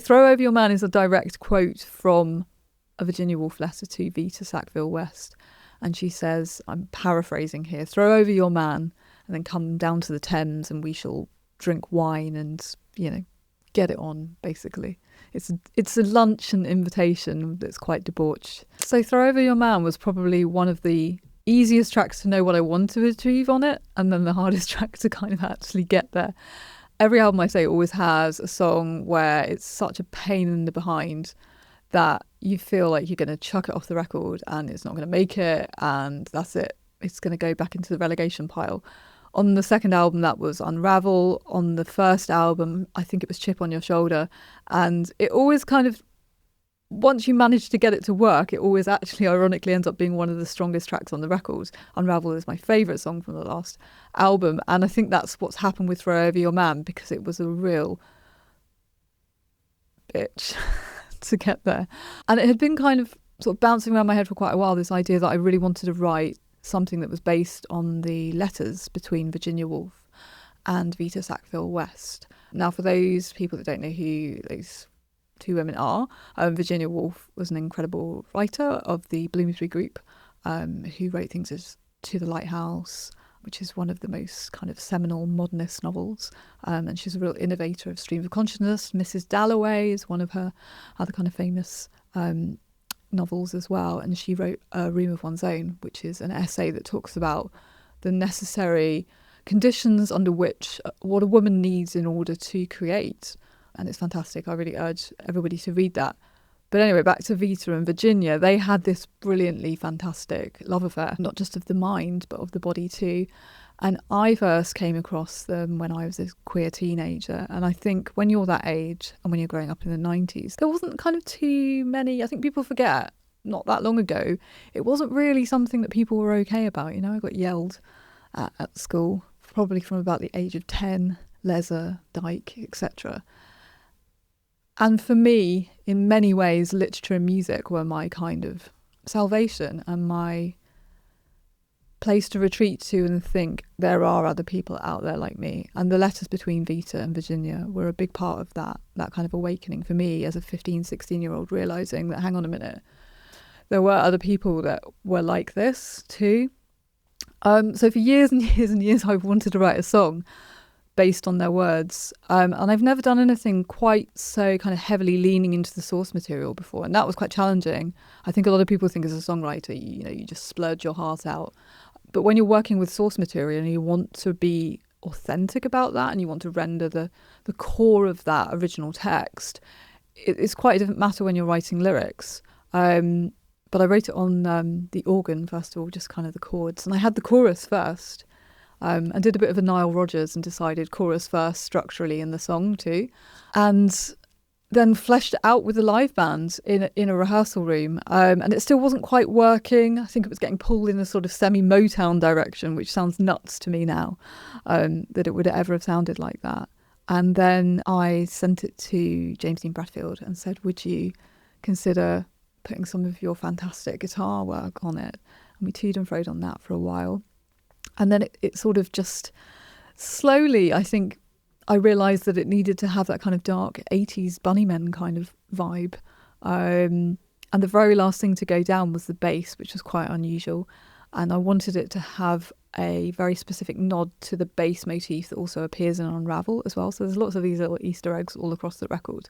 Throw Over Your Man is a direct quote from a Virginia Woolf letter to Vita Sackville-West. And she says, I'm paraphrasing here, throw over your man and then come down to the Thames and we shall drink wine and, get it on, basically. It's a luncheon invitation that's quite debauched. So Throw Over Your Man was probably one of the easiest tracks to know what I want to achieve on it, and then the hardest track to kind of actually get there. Every album I say always has a song where it's such a pain in the behind that you feel like you're going to chuck it off the record and it's not going to make it, and that's it. It's going to go back into the relegation pile. On the second album, that was Unravel. On the first album, I think it was Chip on Your Shoulder. And it always kind of, once you manage to get it to work, it always actually ironically ends up being one of the strongest tracks on the record. Unravel is my favourite song from the last album. And I think that's what's happened with Throw Over Your Man, because it was a real bitch to get there. And it had been kind of sort of bouncing around my head for quite a while, this idea that I really wanted to write something that was based on the letters between Virginia Woolf and Vita Sackville-West. Now, for those people that don't know who those two women are, Virginia Woolf was an incredible writer of the Bloomsbury Group, who wrote things as To the Lighthouse, which is one of the most kind of seminal modernist novels. And she's a real innovator of stream of consciousness. Mrs. Dalloway is one of her other kind of famous novels as well. And she wrote A Room of One's Own, which is an essay that talks about the necessary conditions under which what a woman needs in order to create. And it's fantastic. I really urge everybody to read that. But anyway, back to Vita and Virginia. They had this brilliantly fantastic love affair, not just of the mind, but of the body too. And I first came across them when I was a queer teenager. And I think when you're that age and when you're growing up in the 90s, there wasn't kind of too many, I think people forget, not that long ago, it wasn't really something that people were okay about. I got yelled at school, probably from about the age of 10, leather, dyke, etc. And for me, in many ways, literature and music were my kind of salvation and my place to retreat to and think there are other people out there like me. And the letters between Vita and Virginia were a big part of that kind of awakening for me as a 15, 16-year-old, realising that, hang on a minute, there were other people that were like this too. So for years and years and years, I've wanted to write a song based on their words. And I've never done anything quite so kind of heavily leaning into the source material before. And that was quite challenging. I think a lot of people think as a songwriter, you just splurge your heart out. But when you're working with source material and you want to be authentic about that and you want to render the core of that original text, it's quite a different matter when you're writing lyrics. But I wrote it on the organ, first of all, just kind of the chords. And I had the chorus first. And did a bit of a Nile Rodgers and decided chorus first structurally in the song too. And then fleshed it out with the live band in a rehearsal room. And it still wasn't quite working. I think it was getting pulled in a sort of semi-Motown direction, which sounds nuts to me now, that it would ever have sounded like that. And then I sent it to James Dean Bradfield and said, would you consider putting some of your fantastic guitar work on it? And we to'd and fro'd on that for a while. And then it sort of just slowly, I think, I realised that it needed to have that kind of dark 80s Bunnymen kind of vibe. And the very last thing to go down was the bass, which was quite unusual. And I wanted it to have a very specific nod to the bass motif that also appears in Unravel as well. So there's lots of these little Easter eggs all across the record.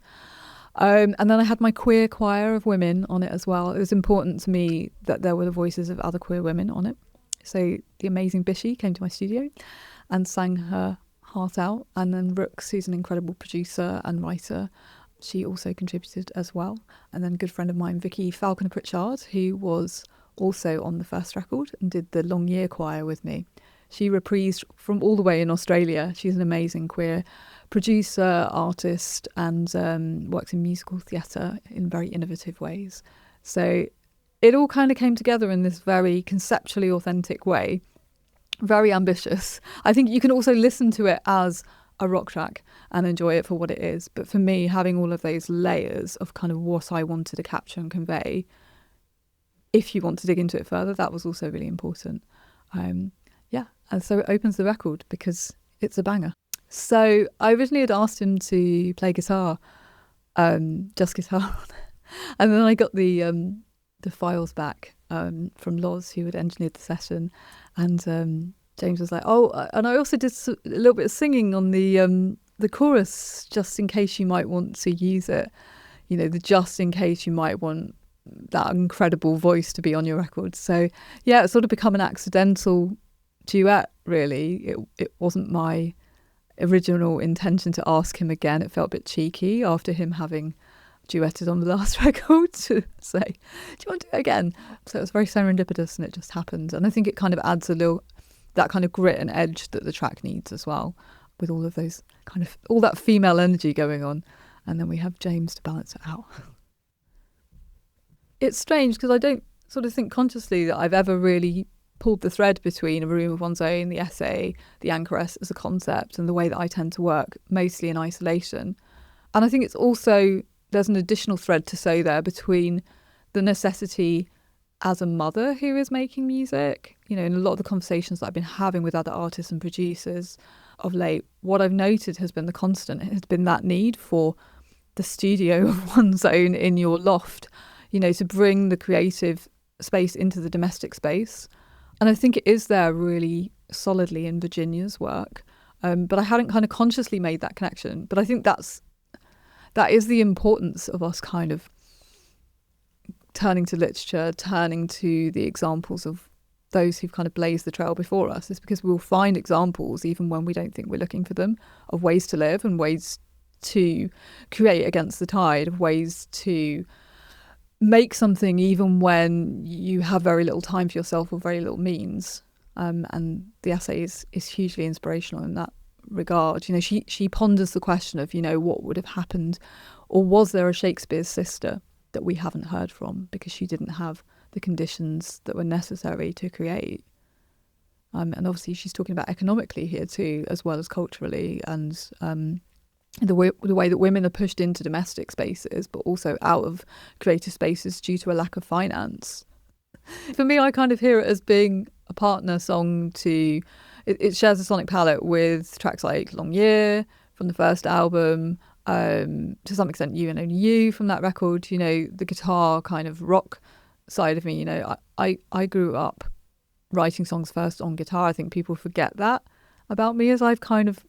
And then I had my queer choir of women on it as well. It was important to me that there were the voices of other queer women on it. So the amazing Bishi came to my studio and sang her heart out. And then Rookes, who's an incredible producer and writer, she also contributed as well. And then a good friend of mine, Vicki Falconer Pritchard, who was also on the first record and did the Long Year choir with me. She reprised from all the way in Australia. She's an amazing queer producer, artist, and works in musical theatre in very innovative ways. So it all kind of came together in this very conceptually authentic way, very ambitious. I think you can also listen to it as a rock track and enjoy it for what it is. But for me, having all of those layers of kind of what I wanted to capture and convey, if you want to dig into it further, that was also really important. And so it opens the record because it's a banger. So I originally had asked him to play guitar just guitar. And then I got the files back from Loz, who had engineered the session, and James was like, "Oh, and I also did a little bit of singing on the chorus, just in case you might want to use it. You know, the just in case you might want that incredible voice to be on your record." So yeah, it's sort of become an accidental duet, really. It wasn't my original intention to ask him again. It felt a bit cheeky after him having duetted on the last record to say, "Do you want to do it again?" So it was very serendipitous, and it just happened. And I think it kind of adds a little, that kind of grit and edge that the track needs as well, with all of those kind of, all that female energy going on. And then we have James to balance it out. It's strange because I don't sort of think consciously that I've ever really pulled the thread between A Room of One's Own, the essay, the Anchoress as a concept, and the way that I tend to work mostly in isolation. And I think it's also, there's an additional thread to sew there between the necessity as a mother who is making music, you know, in a lot of the conversations that I've been having with other artists and producers of late, what I've noted has been the constant. It has been that need for the studio of one's own in your loft, you know, to bring the creative space into the domestic space. And I think it is there really solidly in Virginia's work. But I hadn't kind of consciously made that connection. But I think that is the importance of us kind of turning to literature, turning to the examples of those who've kind of blazed the trail before us, is because we'll find examples, even when we don't think we're looking for them, of ways to live and ways to create against the tide, of ways to make something even when you have very little time for yourself or very little means. And the essay is hugely inspirational in that regard. You know, she ponders the question of, you know, what would have happened, or was there a Shakespeare's sister that we haven't heard from because she didn't have the conditions that were necessary to create. And obviously she's talking about economically here too, as well as culturally, and the way that women are pushed into domestic spaces, but also out of creative spaces due to a lack of finance. For me, I kind of hear it as being a partner song to, it shares a sonic palette with tracks like Long Year from the first album, to some extent You and Only You from that record, you know, the guitar kind of rock side of me. You know, I grew up writing songs first on guitar. I think people forget that about me as I've kind of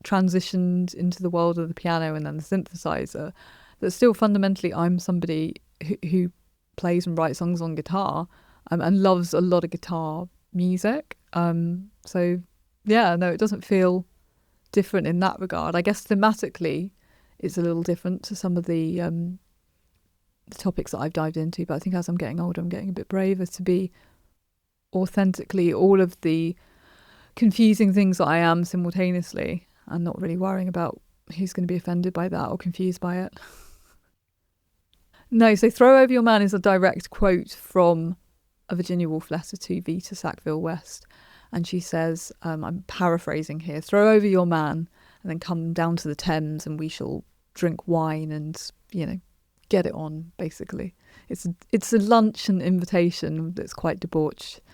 transitioned into the world of the piano and then the synthesizer, that still fundamentally I'm somebody who plays and writes songs on guitar, and loves a lot of guitar music. So yeah, no, it doesn't feel different in that regard. I guess thematically it's a little different to some of the topics that I've dived into, but I think as I'm getting older I'm getting a bit braver to be authentically all of the confusing things that I am simultaneously, and not really worrying about who's going to be offended by that or confused by it. No, so Throw Over Your Man is a direct quote from a Virginia Woolf letter to Vita Sackville-West. And she says, I'm paraphrasing here, "Throw over your man and then come down to the Thames and we shall drink wine and, you know, get it on," basically. It's a luncheon invitation that's quite debauched.